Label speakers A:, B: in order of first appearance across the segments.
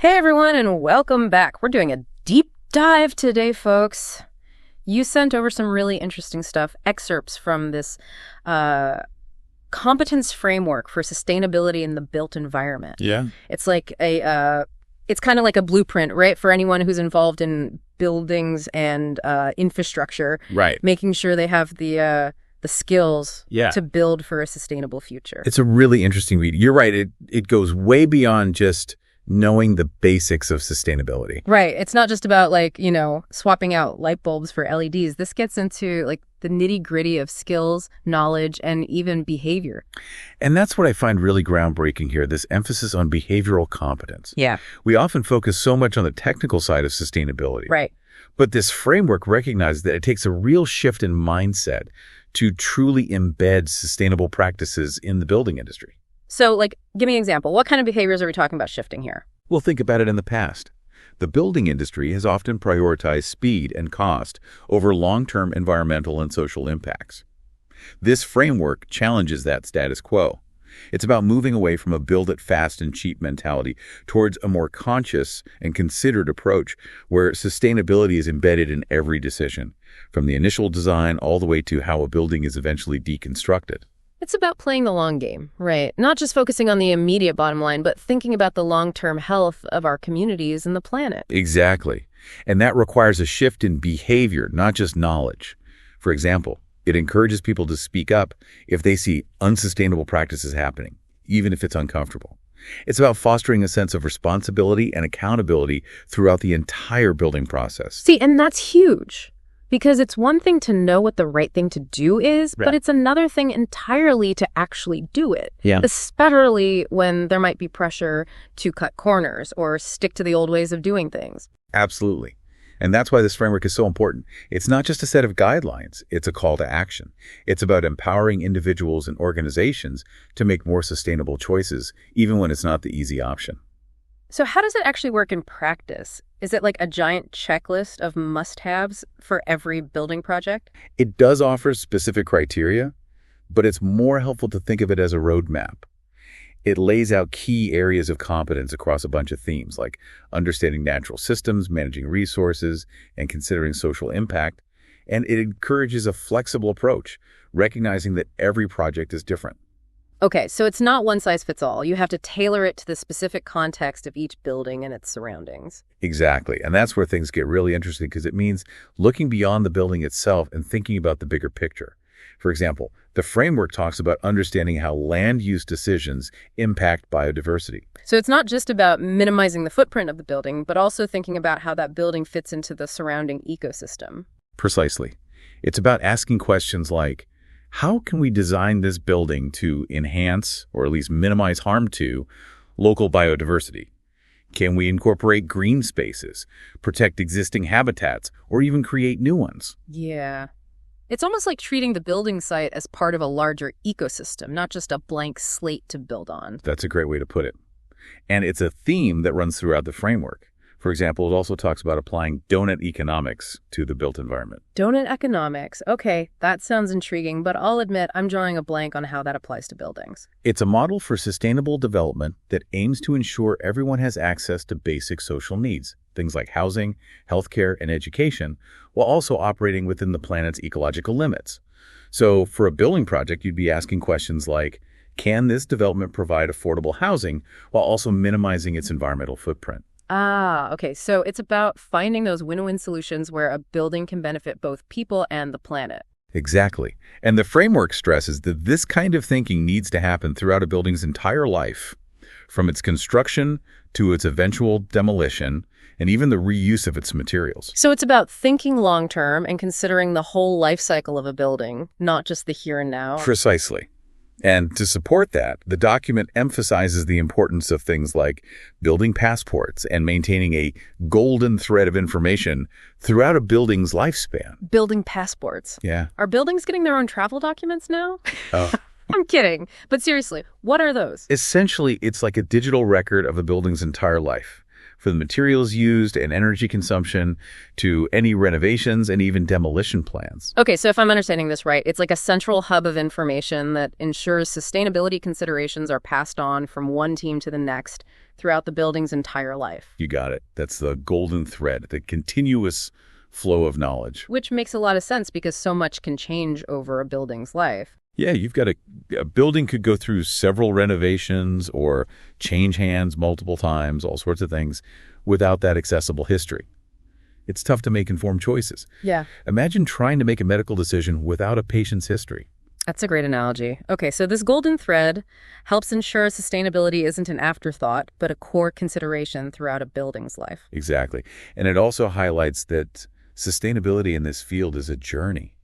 A: Hey everyone, and welcome back. We're doing a deep dive today, folks. You sent over some really interesting stuff, excerpts from this Competence Framework for Sustainability in the Built Environment.
B: Yeah.
A: It's like it's kind of like a blueprint, right, for anyone who's involved in buildings and infrastructure.
B: Right.
A: Making sure they have the skills
B: Yeah.
A: to build for a sustainable future.
B: It's a really interesting read. You're right. It goes way beyond just knowing the basics of sustainability.
A: Right. It's not just about swapping out light bulbs for LEDs. This gets into the nitty-gritty of skills, knowledge, and even behavior.
B: And that's what I find really groundbreaking here, this emphasis on behavioral competence.
A: Yeah.
B: We often focus so much on the technical side of sustainability.
A: Right.
B: But this framework recognizes that it takes a real shift in mindset to truly embed sustainable practices in the building industry.
A: So, give me an example. What kind of behaviors are we talking about shifting here?
B: Well, think about it in the past. The building industry has often prioritized speed and cost over long-term environmental and social impacts. This framework challenges that status quo. It's about moving away from a build it fast and cheap mentality towards a more conscious and considered approach where sustainability is embedded in every decision, from the initial design all the way to how a building is eventually deconstructed.
A: It's about playing the long game, right? Not just focusing on the immediate bottom line, but thinking about the long-term health of our communities and the planet.
B: Exactly. And that requires a shift in behavior, not just knowledge. For example, it encourages people to speak up if they see unsustainable practices happening, even if it's uncomfortable. It's about fostering a sense of responsibility and accountability throughout the entire building process.
A: See, and that's huge. Because it's one thing to know what the right thing to do is,
B: Right.
A: but it's another thing entirely to actually do it.
B: Yeah.
A: Especially when there might be pressure to cut corners or stick to the old ways of doing things.
B: Absolutely. And that's why this framework is so important. It's not just a set of guidelines, it's a call to action. It's about empowering individuals and organizations to make more sustainable choices, even when it's not the easy option.
A: So how does it actually work in practice? Is it like a giant checklist of must-haves for every building project?
B: It does offer specific criteria, but it's more helpful to think of it as a roadmap. It lays out key areas of competence across a bunch of themes, like understanding natural systems, managing resources, and considering social impact. And it encourages a flexible approach, recognizing that every project is different.
A: Okay, so it's not one size fits all. You have to tailor it to the specific context of each building and its surroundings.
B: Exactly. And that's where things get really interesting because it means looking beyond the building itself and thinking about the bigger picture. For example, the framework talks about understanding how land use decisions impact biodiversity.
A: So it's not just about minimizing the footprint of the building, but also thinking about how that building fits into the surrounding ecosystem.
B: Precisely. It's about asking questions like, how can we design this building to enhance, or at least minimize harm to, local biodiversity? Can we incorporate green spaces, protect existing habitats, or even create new ones?
A: Yeah. It's almost like treating the building site as part of a larger ecosystem, not just a blank slate to build on.
B: That's a great way to put it. And it's a theme that runs throughout the framework. For example, it also talks about applying donut economics to the built environment.
A: Donut economics. Okay, that sounds intriguing, but I'll admit I'm drawing a blank on how that applies to buildings.
B: It's a model for sustainable development that aims to ensure everyone has access to basic social needs, things like housing, healthcare, and education, while also operating within the planet's ecological limits. So for a building project, you'd be asking questions like, can this development provide affordable housing while also minimizing its environmental footprint?
A: Ah, okay. So it's about finding those win-win solutions where a building can benefit both people and the planet.
B: Exactly. And the framework stresses that this kind of thinking needs to happen throughout a building's entire life, from its construction to its eventual demolition, and even the reuse of its materials.
A: So it's about thinking long-term and considering the whole life cycle of a building, not just the here and now.
B: Precisely. And to support that, the document emphasizes the importance of things like building passports and maintaining a golden thread of information throughout a building's lifespan.
A: Building passports.
B: Yeah.
A: Are buildings getting their own travel documents now?
B: Oh.
A: I'm kidding. But seriously, what are those?
B: Essentially, it's like a digital record of a building's entire life, from the materials used and energy consumption to any renovations and even demolition plans.
A: Okay, so if I'm understanding this right, it's like a central hub of information that ensures sustainability considerations are passed on from one team to the next throughout the building's entire life.
B: You got it. That's the golden thread, the continuous flow of knowledge.
A: Which makes a lot of sense because so much can change over a building's life.
B: Yeah, you've got a building could go through several renovations or change hands multiple times, all sorts of things, without that accessible history. It's tough to make informed choices.
A: Yeah.
B: Imagine trying to make a medical decision without a patient's history.
A: That's a great analogy. Okay, so this golden thread helps ensure sustainability isn't an afterthought, but a core consideration throughout a building's life.
B: Exactly. And it also highlights that sustainability in this field is a journey.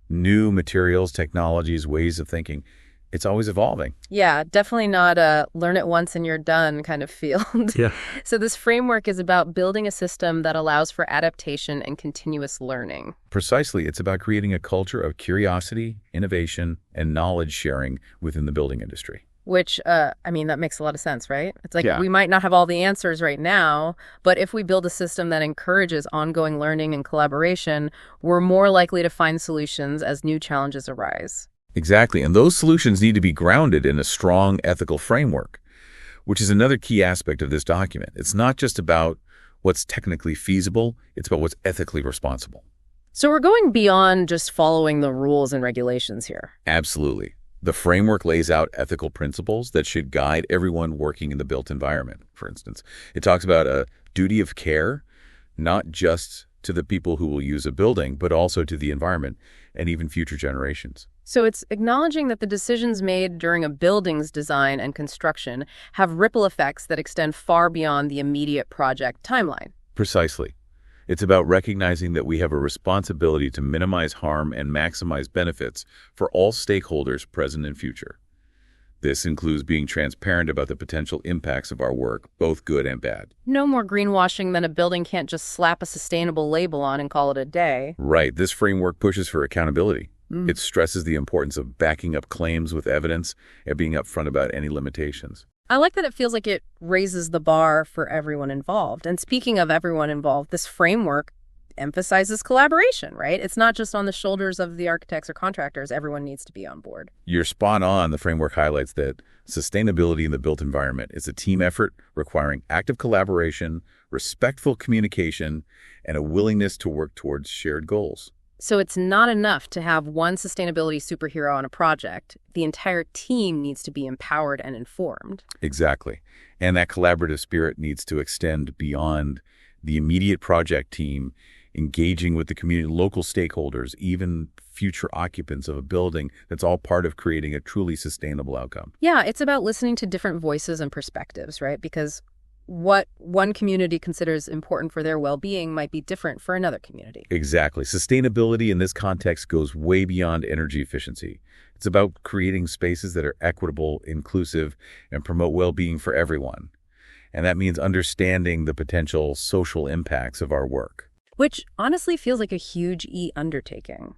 B: New materials, technologies, ways of thinking. It's always evolving.
A: Yeah, definitely not a learn it once and you're done kind of field.
B: Yeah.
A: So this framework is about building a system that allows for adaptation and continuous learning.
B: Precisely. It's about creating a culture of curiosity, innovation, and knowledge sharing within the building industry.
A: Which, that makes a lot of sense, right? It's like
B: Yeah.
A: we might not have all the answers right now, but if we build a system that encourages ongoing learning and collaboration, we're more likely to find solutions as new challenges arise.
B: Exactly. And those solutions need to be grounded in a strong ethical framework, which is another key aspect of this document. It's not just about what's technically feasible, it's about what's ethically responsible.
A: So we're going beyond just following the rules and regulations here.
B: Absolutely. The framework lays out ethical principles that should guide everyone working in the built environment, for instance. It talks about a duty of care, not just to the people who will use a building, but also to the environment and even future generations.
A: So it's acknowledging that the decisions made during a building's design and construction have ripple effects that extend far beyond the immediate project timeline.
B: Precisely. It's about recognizing that we have a responsibility to minimize harm and maximize benefits for all stakeholders present and future. This includes being transparent about the potential impacts of our work, both good and bad.
A: No more greenwashing than a building can't just slap a sustainable label on and call it a day.
B: Right. This framework pushes for accountability. It stresses the importance of backing up claims with evidence and being upfront about any limitations.
A: I like that it feels like it raises the bar for everyone involved. And speaking of everyone involved, this framework emphasizes collaboration, right? It's not just on the shoulders of the architects or contractors. Everyone needs to be on board.
B: You're spot on. The framework highlights that sustainability in the built environment is a team effort requiring active collaboration, respectful communication, and a willingness to work towards shared goals.
A: So it's not enough to have one sustainability superhero on a project. The entire team needs to be empowered and informed.
B: Exactly. And that collaborative spirit needs to extend beyond the immediate project team, engaging with the community, local stakeholders, even future occupants of a building. That's all part of creating a truly sustainable outcome.
A: Yeah, it's about listening to different voices and perspectives, right? Because what one community considers important for their well-being might be different for another community.
B: Exactly. Sustainability in this context goes way beyond energy efficiency. It's about creating spaces that are equitable, inclusive, and promote well-being for everyone. And that means understanding the potential social impacts of our work.
A: Which honestly feels like a huge undertaking.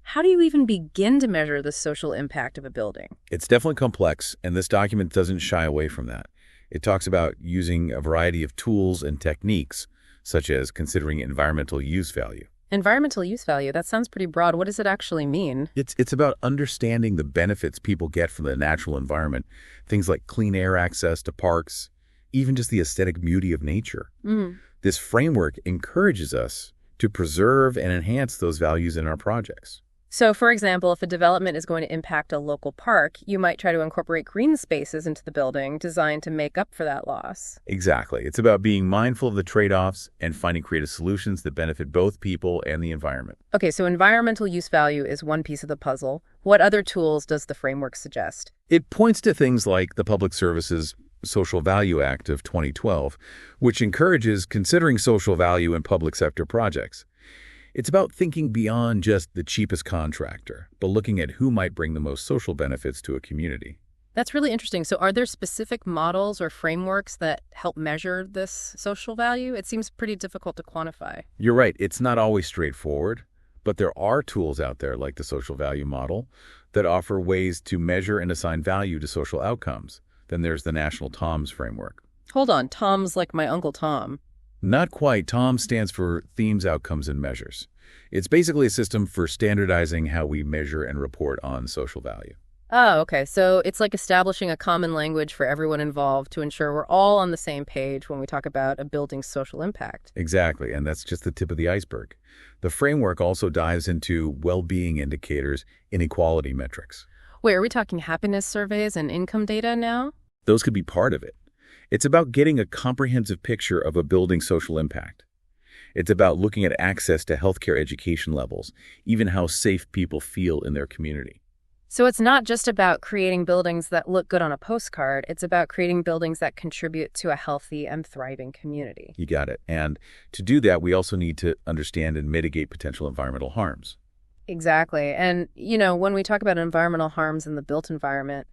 A: How do you even begin to measure the social impact of a building?
B: It's definitely complex, and this document doesn't shy away from that. It talks about using a variety of tools and techniques, such as considering environmental use value.
A: Environmental use value, that sounds pretty broad. What does it actually mean?
B: It's about understanding the benefits people get from the natural environment, things like clean air access to parks, even just the aesthetic beauty of nature. This framework encourages us to preserve and enhance those values in our projects.
A: So, for example, if a development is going to impact a local park, you might try to incorporate green spaces into the building designed to make up for that loss.
B: Exactly. It's about being mindful of the trade-offs and finding creative solutions that benefit both people and the environment.
A: Okay, so environmental use value is one piece of the puzzle. What other tools does the framework suggest?
B: It points to things like the Public Services Social Value Act of 2012, which encourages considering social value in public sector projects. It's about thinking beyond just the cheapest contractor, but looking at who might bring the most social benefits to a community.
A: That's really interesting. So are there specific models or frameworks that help measure this social value? It seems pretty difficult to quantify.
B: You're right, it's not always straightforward, but there are tools out there like the social value model that offer ways to measure and assign value to social outcomes. Then there's the National TOMS framework.
A: Hold on, Tom's like my Uncle Tom.
B: Not quite. TOM stands for Themes, Outcomes, and Measures. It's basically a system for standardizing how we measure and report on social value.
A: Oh, okay. So it's like establishing a common language for everyone involved to ensure we're all on the same page when we talk about a building's social impact.
B: Exactly, and that's just the tip of the iceberg. The framework also dives into well-being indicators, inequality metrics.
A: Wait, are we talking happiness surveys and income data now?
B: Those could be part of it. It's about getting a comprehensive picture of a building's social impact. It's about looking at access to healthcare education levels, even how safe people feel in their community.
A: So it's not just about creating buildings that look good on a postcard. It's about creating buildings that contribute to a healthy and thriving community.
B: You got it. And to do that, we also need to understand and mitigate potential environmental harms.
A: Exactly. And, when we talk about environmental harms in the built environment,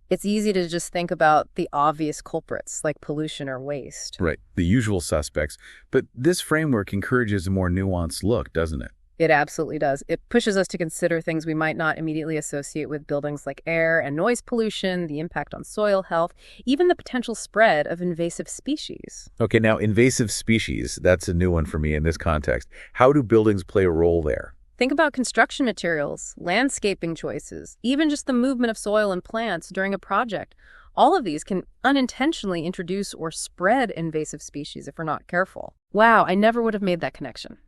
A: it's easy to just think about the obvious culprits like pollution or waste.
B: Right, the usual suspects. But this framework encourages a more nuanced look, doesn't it?
A: It absolutely does. It pushes us to consider things we might not immediately associate with buildings like air and noise pollution, the impact on soil health, even the potential spread of invasive species.
B: Okay, now invasive species, that's a new one for me in this context. How do buildings play a role there?
A: Think about construction materials, landscaping choices, even just the movement of soil and plants during a project. All of these can unintentionally introduce or spread invasive species if we're not careful. Wow, I never would have made that connection.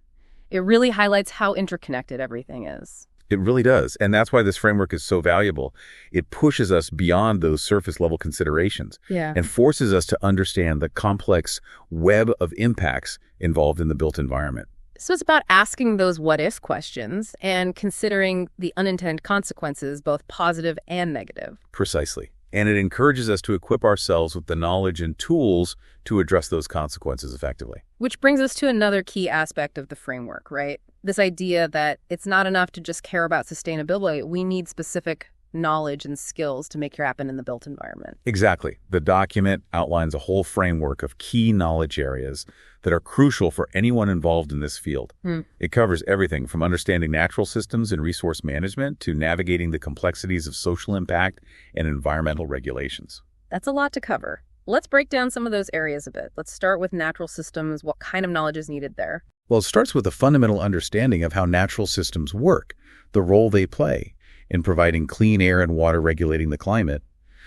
A: It really highlights how interconnected everything is.
B: It really does, and that's why this framework is so valuable. It pushes us beyond those surface-level considerations and forces us to understand the complex web of impacts involved in the built environment.
A: So it's about asking those what-if questions and considering the unintended consequences, both positive and negative.
B: Precisely. And it encourages us to equip ourselves with the knowledge and tools to address those consequences effectively.
A: Which brings us to another key aspect of the framework, right? This idea that it's not enough to just care about sustainability. We need specific knowledge and skills to make it happen in the built environment.
B: Exactly. The document outlines a whole framework of key knowledge areas that are crucial for anyone involved in this field. It covers everything from understanding natural systems and resource management to navigating the complexities of social impact and environmental regulations.
A: That's a lot to cover. Let's break down some of those areas a bit. Let's start with natural systems. What kind of knowledge is needed there?
B: Well, it starts with a fundamental understanding of how natural systems work, the role they play in providing clean air and water, regulating the climate,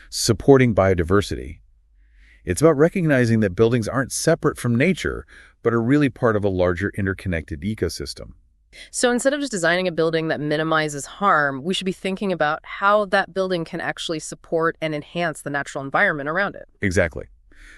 B: supporting biodiversity. It's about recognizing that buildings aren't separate from nature, but are really part of a larger interconnected ecosystem.
A: So instead of just designing a building that minimizes harm, we should be thinking about how that building can actually support and enhance the natural environment around it.
B: Exactly.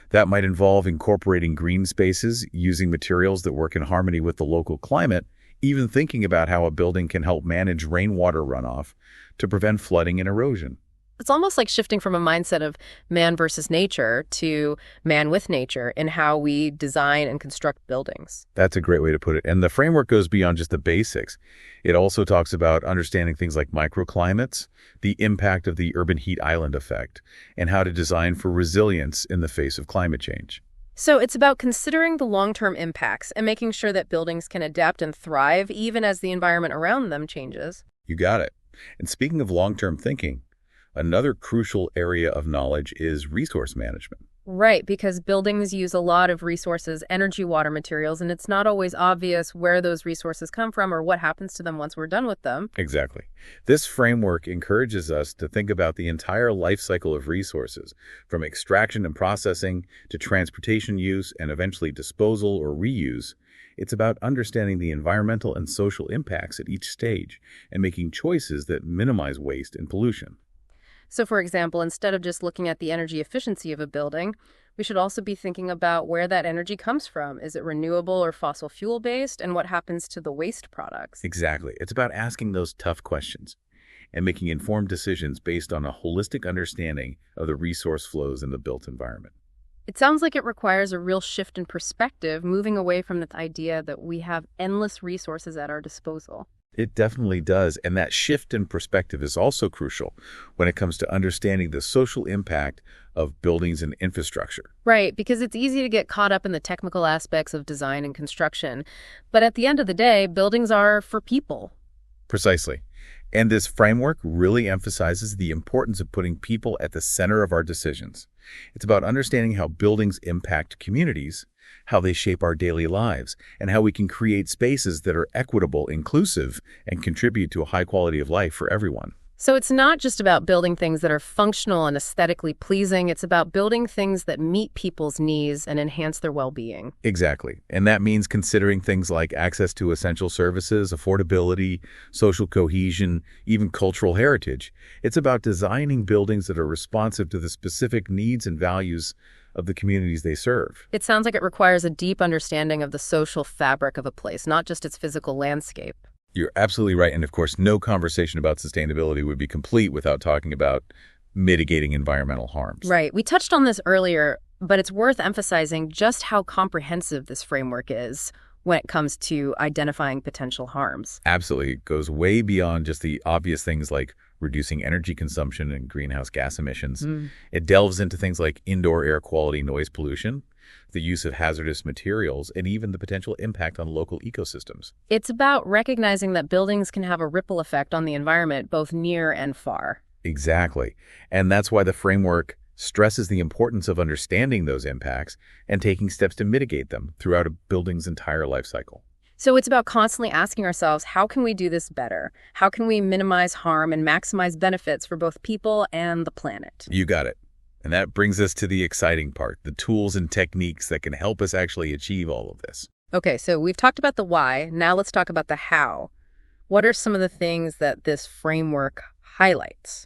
B: That might involve incorporating green spaces, using materials that work in harmony with the local climate, even thinking about how a building can help manage rainwater runoff to prevent flooding and erosion.
A: It's almost like shifting from a mindset of man versus nature to man with nature in how we design and construct buildings.
B: That's a great way to put it. And the framework goes beyond just the basics. It also talks about understanding things like microclimates, the impact of the urban heat island effect, and how to design for resilience in the face of climate change.
A: So it's about considering the long-term impacts and making sure that buildings can adapt and thrive even as the environment around them changes.
B: You got it. And speaking of long-term thinking, another crucial area of knowledge is resource management.
A: Right, because buildings use a lot of resources, energy, water, materials, and it's not always obvious where those resources come from or what happens to them once we're done with them.
B: Exactly. This framework encourages us to think about the entire life cycle of resources, from extraction and processing to transportation use and eventually disposal or reuse. It's about understanding the environmental and social impacts at each stage and making choices that minimize waste and pollution.
A: So, for example, instead of just looking at the energy efficiency of a building, we should also be thinking about where that energy comes from. Is it renewable or fossil fuel based? And what happens to the waste products?
B: Exactly. It's about asking those tough questions and making informed decisions based on a holistic understanding of the resource flows in the built environment.
A: It sounds like it requires a real shift in perspective, moving away from the idea that we have endless resources at our disposal.
B: It definitely does, and that shift in perspective is also crucial when it comes to understanding the social impact of buildings and infrastructure.
A: Right, because it's easy to get caught up in the technical aspects of design and construction. But at the end of the day, buildings are for people.
B: Precisely. And this framework really emphasizes the importance of putting people at the center of our decisions. It's about understanding how buildings impact communities, how they shape our daily lives, and how we can create spaces that are equitable, inclusive, and contribute to a high quality of life for everyone.
A: So it's not just about building things that are functional and aesthetically pleasing. It's about building things that meet people's needs and enhance their well-being.
B: Exactly. And that means considering things like access to essential services, affordability, social cohesion, even cultural heritage. It's about designing buildings that are responsive to the specific needs and values of the communities they serve.
A: It sounds like it requires a deep understanding of the social fabric of a place, not just its physical landscape.
B: You're absolutely right. And of course, no conversation about sustainability would be complete without talking about mitigating environmental harms.
A: Right. We touched on this earlier, but it's worth emphasizing just how comprehensive this framework is when it comes to identifying potential harms.
B: Absolutely. It goes way beyond just the obvious things like reducing energy consumption and greenhouse gas emissions. It delves into things like indoor air quality, noise pollution, the use of hazardous materials, and even the potential impact on local ecosystems.
A: It's about recognizing that buildings can have a ripple effect on the environment, both near and far.
B: Exactly. And that's why the framework stresses the importance of understanding those impacts and taking steps to mitigate them throughout a building's entire life cycle.
A: So it's about constantly asking ourselves, how can we do this better? How can we minimize harm and maximize benefits for both people and the planet?
B: You got it. And that brings us to the exciting part, the tools and techniques that can help us actually achieve all of this.
A: Okay, so we've talked about the why. Now let's talk about the how. What are some of the things that this framework highlights?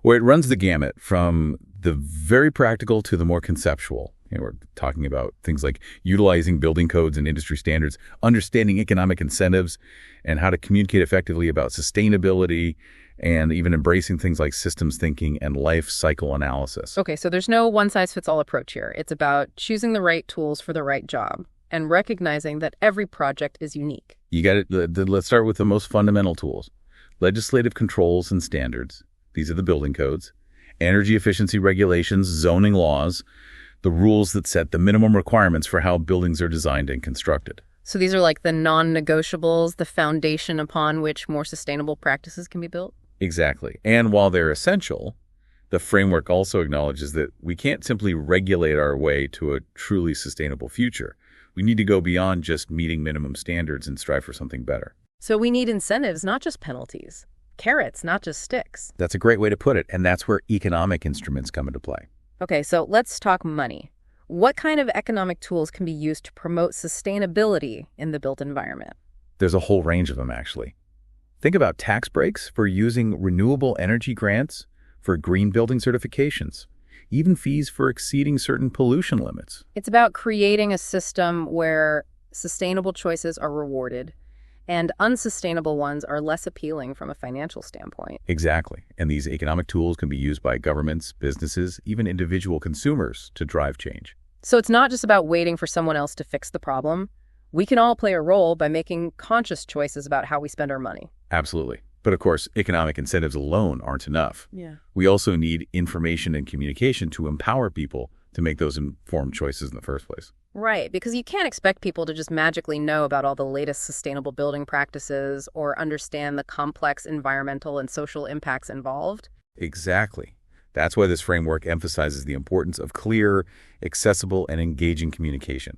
B: Well, it runs the gamut from the very practical to the more conceptual. We're talking about things like utilizing building codes and industry standards, understanding economic incentives, and how to communicate effectively about sustainability, and even embracing things like systems thinking and life cycle analysis.
A: Okay, so there's no one-size-fits-all approach here. It's about choosing the right tools for the right job and recognizing that every project is unique.
B: You got it. Let's start with the most fundamental tools. Legislative controls and standards. These are the building codes. Energy efficiency regulations, zoning laws, the rules that set the minimum requirements for how buildings are designed and constructed.
A: So these are like the non-negotiables, the foundation upon which more sustainable practices can be built?
B: Exactly. And while they're essential, the framework also acknowledges that we can't simply regulate our way to a truly sustainable future. We need to go beyond just meeting minimum standards and strive for something better.
A: So we need incentives, not just penalties. Carrots, not just sticks.
B: That's a great way to put it, and that's where economic instruments come into play.
A: Okay, so let's talk money. What kind of economic tools can be used to promote sustainability in the built environment?
B: There's a whole range of them, actually. Think about tax breaks for using renewable energy grants, for green building certifications, even fees for exceeding certain pollution limits.
A: It's about creating a system where sustainable choices are rewarded and unsustainable ones are less appealing from a financial standpoint.
B: Exactly. And these economic tools can be used by governments, businesses, even individual consumers to drive change.
A: So it's not just about waiting for someone else to fix the problem. We can all play a role by making conscious choices about how we spend our money.
B: Absolutely. But of course, economic incentives alone aren't enough.
A: Yeah.
B: We also need information and communication to empower people to make those informed choices in the first place.
A: Right, because you can't expect people to just magically know about all the latest sustainable building practices or understand the complex environmental and social impacts involved.
B: Exactly. That's why this framework emphasizes the importance of clear, accessible, and engaging communication.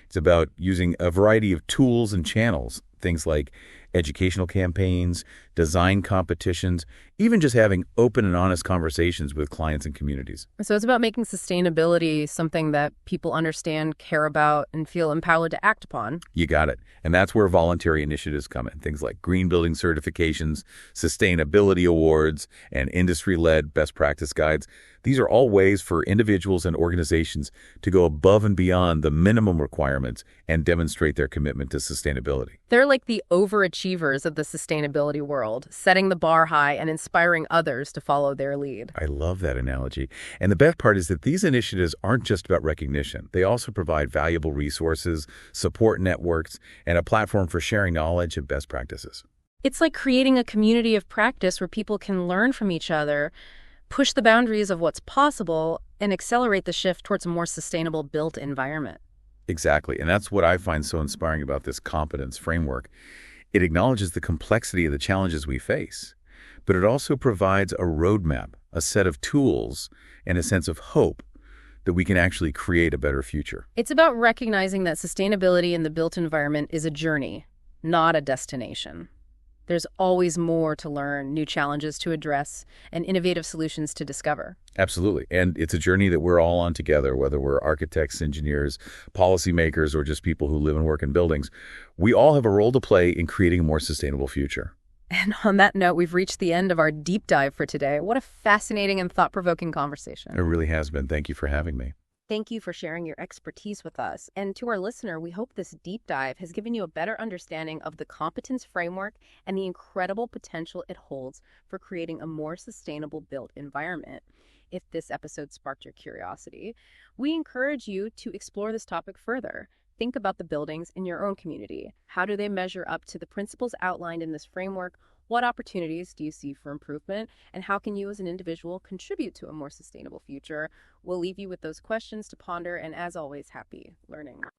B: It's about using a variety of tools and channels, things like educational campaigns, design competitions, even just having open and honest conversations with clients and communities.
A: So it's about making sustainability something that people understand, care about, and feel empowered to act upon.
B: You got it. And that's where voluntary initiatives come in. Things like green building certifications, sustainability awards, and industry-led best practice guides. These are all ways for individuals and organizations to go above and beyond the minimum requirements and demonstrate their commitment to sustainability.
A: They're like the overachievers of the sustainability world, setting the bar high and inspiring others to follow their lead.
B: I love that analogy. And the best part is that these initiatives aren't just about recognition. They also provide valuable resources, support networks, and a platform for sharing knowledge and best practices.
A: It's like creating a community of practice where people can learn from each other, push the boundaries of what's possible, and accelerate the shift towards a more sustainable built environment.
B: Exactly. And that's what I find so inspiring about this competence framework. It acknowledges the complexity of the challenges we face. but it also provides a roadmap, a set of tools, and a sense of hope that we can actually create a better future.
A: It's about recognizing that sustainability in the built environment is a journey, not a destination. There's always more to learn, new challenges to address, and innovative solutions to discover.
B: Absolutely. And it's a journey that we're all on together, whether we're architects, engineers, policymakers, or just people who live and work in buildings. We all have a role to play in creating a more sustainable future.
A: And on that note, we've reached the end of our deep dive for today. What a fascinating and thought-provoking conversation.
B: It really has been. Thank you for having me.
A: Thank you for sharing your expertise with us. And to our listener, we hope this deep dive has given you a better understanding of the competence framework and the incredible potential it holds for creating a more sustainable built environment. If this episode sparked your curiosity, we encourage you to explore this topic further. Think about the buildings in your own community. How do they measure up to the principles outlined in this framework? What opportunities do you see for improvement? And how can you as an individual contribute to a more sustainable future? We'll leave you with those questions to ponder, and as always, happy learning.